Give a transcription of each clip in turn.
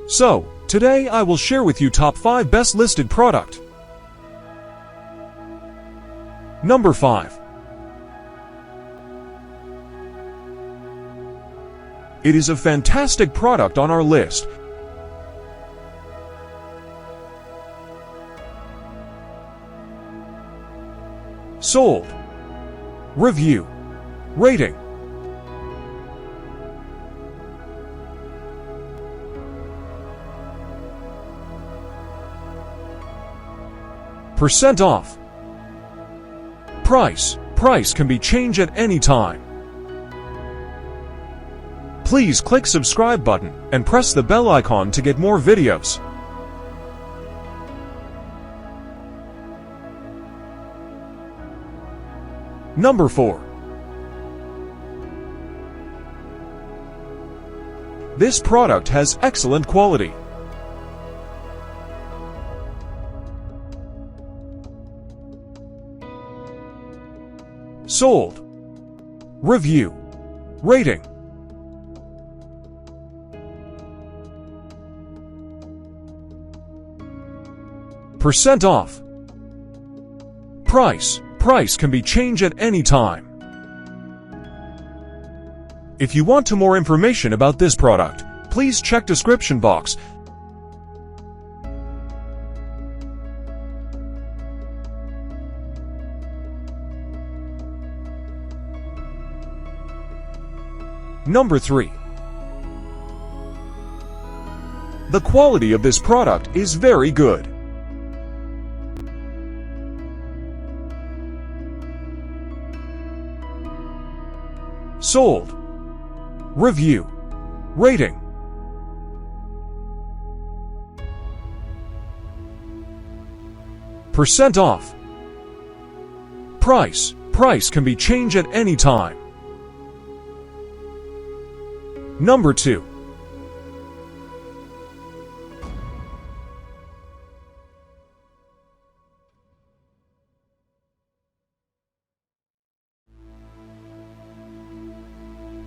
So, today I will share with you top 5 best listed product. Number 5. It is a fantastic product on our list. Sold. Review. Rating. Percent off. Price can be changed at any time. Please click subscribe button and press the bell icon to get more videos. Number 4. This product has excellent quality. Sold. Review. Rating. Percent off. Price can be changed at any time. If you want more information about this product, please check description box. Number 3. The quality of this product is very good. Sold. Review. Rating. Percent off. Price can be changed at any time. Number 2.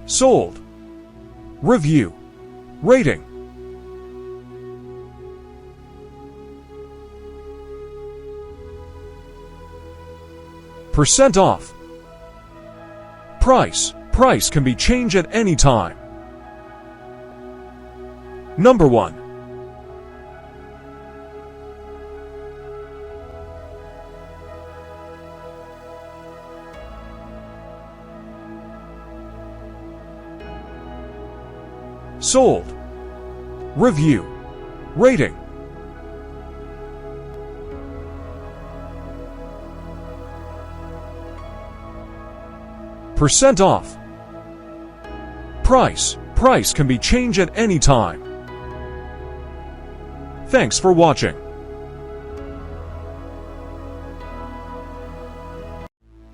Sold. Review. Rating. Percent off. Price can be changed at any time. Number 1. Sold. Review. Rating. Percent off. Price can be changed at any time. Thanks for watching.